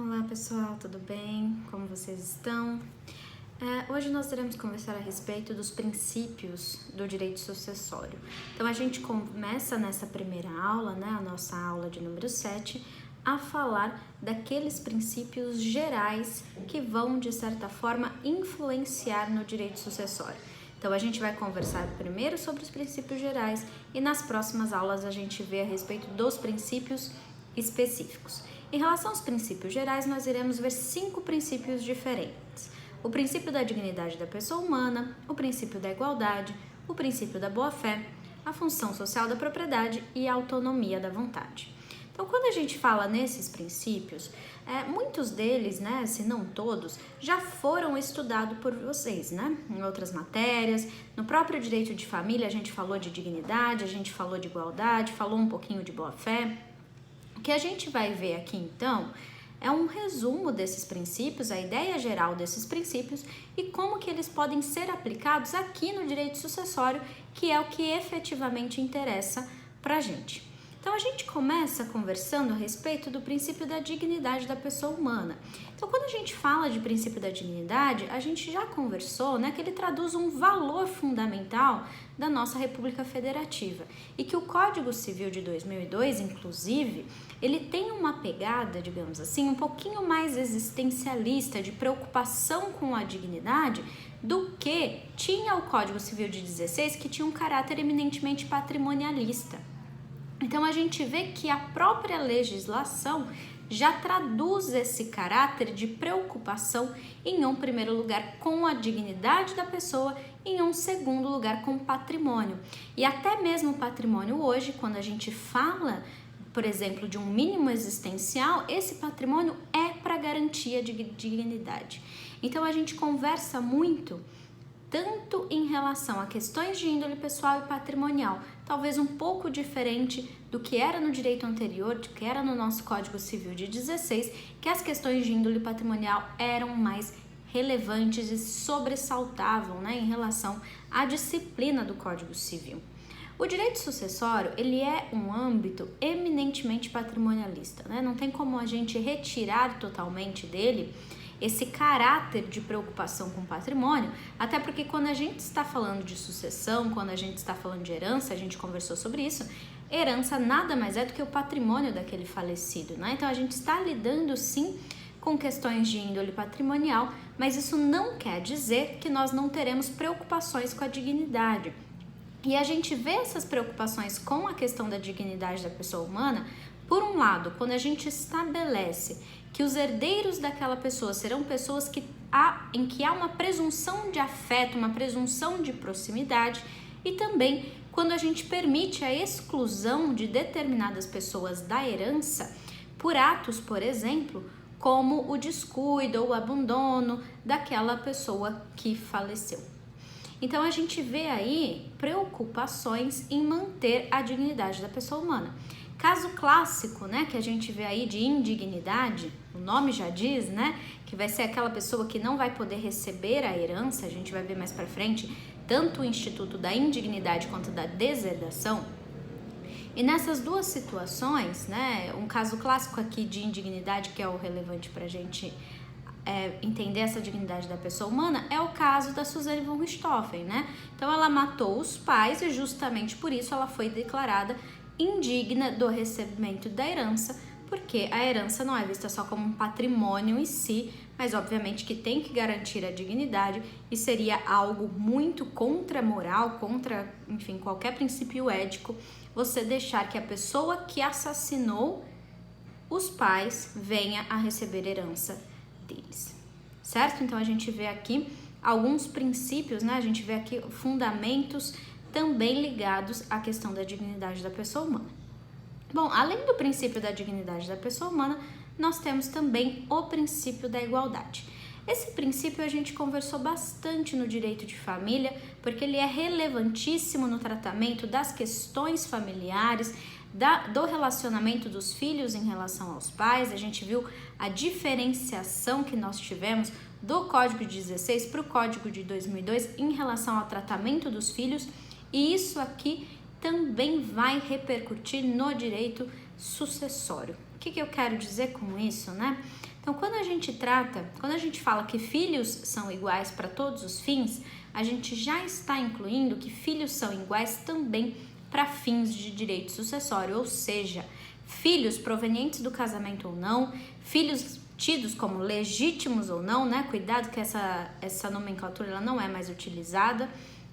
Olá pessoal, tudo bem? Como vocês estão? Hoje nós iremos conversar a respeito dos princípios do direito sucessório. Então a gente começa nessa primeira aula, a nossa aula de número 7, a falar daqueles princípios gerais que vão, de certa forma, influenciar no direito sucessório. Então a gente vai conversar primeiro sobre os princípios gerais e nas próximas aulas a gente vê a respeito dos princípios específicos. Em relação aos princípios gerais, nós iremos ver 5 princípios diferentes. O princípio da dignidade da pessoa humana, o princípio da igualdade, o princípio da boa-fé, a função social da propriedade e a autonomia da vontade. Então, quando a gente fala nesses princípios, muitos deles, se não todos, já foram estudados por vocês, em outras matérias. No próprio direito de família, a gente falou de dignidade, a gente falou de igualdade, falou um pouquinho de boa-fé. O que a gente vai ver aqui, então, é um resumo desses princípios, a ideia geral desses princípios e como que eles podem ser aplicados aqui no direito sucessório, que é o que efetivamente interessa para a gente. Então, a gente começa conversando a respeito do princípio da dignidade da pessoa humana. Então, quando a gente fala de princípio da dignidade, a gente já conversou, que ele traduz um valor fundamental da nossa República Federativa e que o Código Civil de 2002, inclusive, ele tem uma pegada, digamos assim, um pouquinho mais existencialista, de preocupação com a dignidade, do que tinha o Código Civil de 16, que tinha um caráter eminentemente patrimonialista. Então, a gente vê que a própria legislação já traduz esse caráter de preocupação, em um primeiro lugar, com a dignidade da pessoa, em um segundo lugar, com o patrimônio. E até mesmo o patrimônio hoje, quando a gente fala, por exemplo, de um mínimo existencial, esse patrimônio é para garantia de dignidade. Então, a gente conversa muito tanto em relação a questões de índole pessoal e patrimonial, talvez um pouco diferente do que era no direito anterior, do que era no nosso Código Civil de 16, que as questões de índole patrimonial eram mais relevantes e sobressaltavam, em relação à disciplina do Código Civil. O direito sucessório, ele é um âmbito eminentemente patrimonialista, Não tem como a gente retirar totalmente dele esse caráter de preocupação com o patrimônio, até porque quando a gente está falando de sucessão, quando a gente está falando de herança, a gente conversou sobre isso, herança nada mais é do que o patrimônio daquele falecido, Então a gente está lidando sim com questões de índole patrimonial, mas isso não quer dizer que nós não teremos preocupações com a dignidade. E a gente vê essas preocupações com a questão da dignidade da pessoa humana, por um lado, quando a gente estabelece que os herdeiros daquela pessoa serão pessoas em que há uma presunção de afeto, uma presunção de proximidade, e também quando a gente permite a exclusão de determinadas pessoas da herança por atos, por exemplo, como o descuido ou o abandono daquela pessoa que faleceu. Então, a gente vê aí preocupações em manter a dignidade da pessoa humana. Caso clássico, que a gente vê aí de indignidade, o nome já diz, que vai ser aquela pessoa que não vai poder receber a herança, a gente vai ver mais pra frente, tanto o instituto da indignidade quanto da desherdação. E nessas duas situações, um caso clássico aqui de indignidade, que é o relevante pra gente entender essa dignidade da pessoa humana, é o caso da Suzane von Richthofen, Então, ela matou os pais e justamente por isso ela foi declarada indigna do recebimento da herança, porque a herança não é vista só como um patrimônio em si, mas obviamente que tem que garantir a dignidade e seria algo muito contra a moral, contra, enfim, qualquer princípio ético, você deixar que a pessoa que assassinou os pais venha a receber herança deles, certo? Então, a gente vê aqui alguns princípios, a gente vê aqui fundamentos também ligados à questão da dignidade da pessoa humana. Bom, além do princípio da dignidade da pessoa humana, nós temos também o princípio da igualdade. Esse princípio a gente conversou bastante no direito de família, porque ele é relevantíssimo no tratamento das questões familiares, do relacionamento dos filhos em relação aos pais. A gente viu a diferenciação que nós tivemos do Código de 16 para o Código de 2002 em relação ao tratamento dos filhos, e isso aqui também vai repercutir no direito sucessório. O que eu quero dizer com isso, né? Então, quando a gente fala que filhos são iguais para todos os fins, a gente já está incluindo que filhos são iguais também para fins de direito sucessório, ou seja, filhos provenientes do casamento ou não, filhos tidos como legítimos ou não, né? Cuidado que essa nomenclatura ela não é mais utilizada,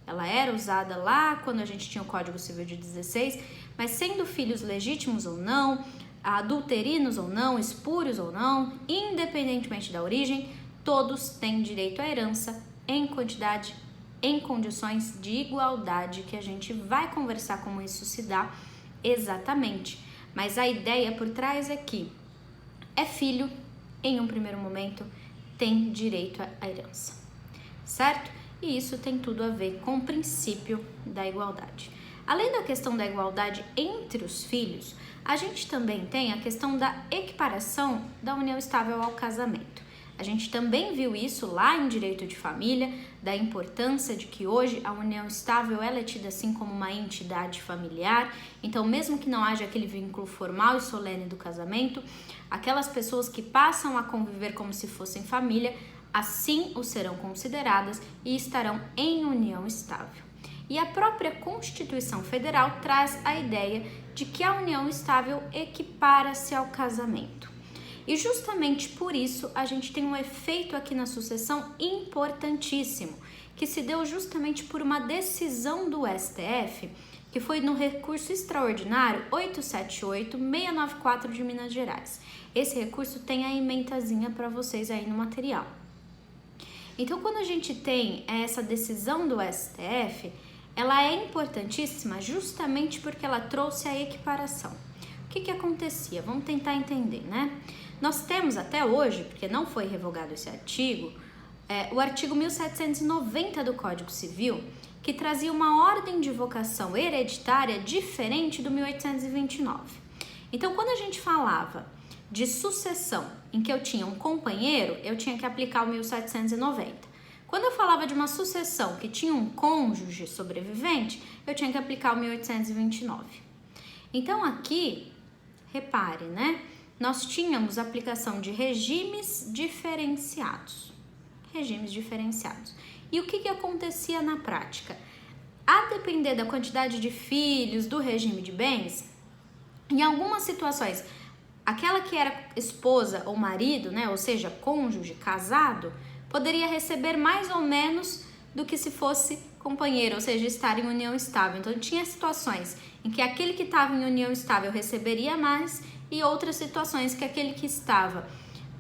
ela era usada lá quando a gente tinha o Código Civil de 16, mas sendo filhos legítimos ou não, adulterinos ou não, espúrios ou não, independentemente da origem, todos têm direito à herança em quantidade, em condições de igualdade, que a gente vai conversar como isso se dá exatamente. Mas a ideia por trás é que é filho, em um primeiro momento, tem direito à herança, certo? E isso tem tudo a ver com o princípio da igualdade. Além da questão da igualdade entre os filhos, a gente também tem a questão da equiparação da união estável ao casamento. A gente também viu isso lá em direito de família, da importância de que hoje a união estável ela é tida assim como uma entidade familiar. Então, mesmo que não haja aquele vínculo formal e solene do casamento, aquelas pessoas que passam a conviver como se fossem família, assim o serão consideradas e estarão em união estável. E a própria Constituição Federal traz a ideia de que a união estável equipara-se ao casamento. E justamente por isso a gente tem um efeito aqui na sucessão importantíssimo, que se deu justamente por uma decisão do STF, que foi no recurso extraordinário 878-694 de Minas Gerais. Esse recurso tem a emendazinha para vocês aí no material. Então, quando a gente tem essa decisão do STF, ela é importantíssima justamente porque ela trouxe a equiparação. O que acontecia? Vamos tentar entender, né? Nós temos até hoje, porque não foi revogado esse artigo, o artigo 1790 do Código Civil, que trazia uma ordem de vocação hereditária diferente do 1829. Então, quando a gente falava de sucessão em que eu tinha um companheiro, eu tinha que aplicar o 1790. Quando eu falava de uma sucessão que tinha um cônjuge sobrevivente, eu tinha que aplicar o 1829. Então, aqui, repare, né? Nós tínhamos aplicação de regimes diferenciados. E o que acontecia na prática? A depender da quantidade de filhos, do regime de bens, em algumas situações, aquela que era esposa ou marido, né, ou seja, cônjuge, casado, poderia receber mais ou menos do que se fosse companheiro, ou seja, estar em união estável. Então, tinha situações em que aquele que estava em união estável receberia mais e outras situações que aquele que estava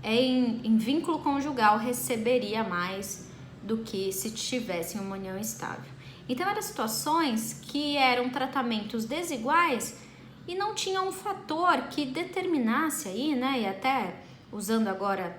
em vínculo conjugal receberia mais do que se estivesse em uma união estável. Então, eram situações que eram tratamentos desiguais e não tinha um fator que determinasse aí, né, e até usando agora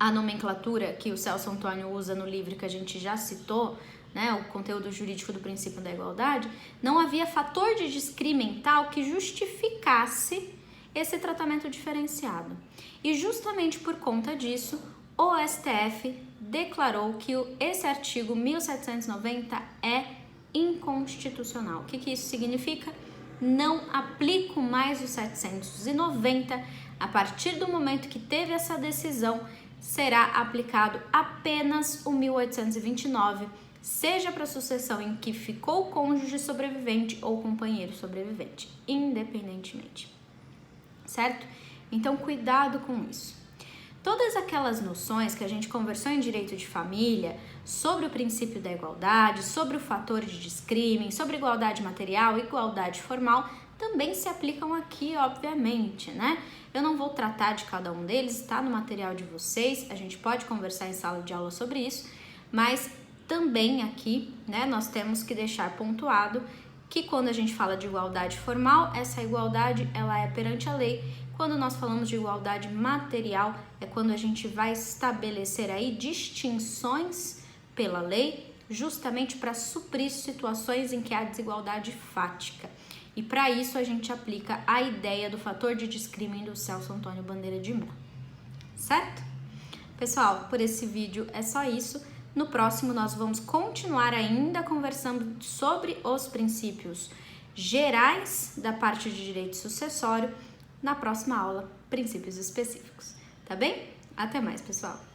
a nomenclatura que o Celso Antônio usa no livro que a gente já citou, né, o conteúdo jurídico do princípio da igualdade, não havia fator de discrimental que justificasse esse tratamento diferenciado. E justamente por conta disso, o STF declarou que esse artigo 1790 é inconstitucional. O que isso significa? Não aplico mais o 790. A partir do momento que teve essa decisão, será aplicado apenas o 1829, seja para a sucessão em que ficou o cônjuge sobrevivente ou companheiro sobrevivente, independentemente. Certo? Então, cuidado com isso. Todas aquelas noções que a gente conversou em direito de família, sobre o princípio da igualdade, sobre o fator de descrime, sobre igualdade material, igualdade formal, também se aplicam aqui, obviamente, né? Eu não vou tratar de cada um deles, está no material de vocês, a gente pode conversar em sala de aula sobre isso, mas também aqui, né, nós temos que deixar pontuado que quando a gente fala de igualdade formal, essa igualdade ela é perante a lei. Quando nós falamos de igualdade material, é quando a gente vai estabelecer aí distinções pela lei, justamente para suprir situações em que há desigualdade fática. E para isso a gente aplica a ideia do fator de descrime do Celso Antônio Bandeira de Mello. Certo? Pessoal, por esse vídeo é só isso. No próximo nós vamos continuar ainda conversando sobre os princípios gerais da parte de direito sucessório na próxima aula, princípios específicos. Tá bem? Até mais, pessoal!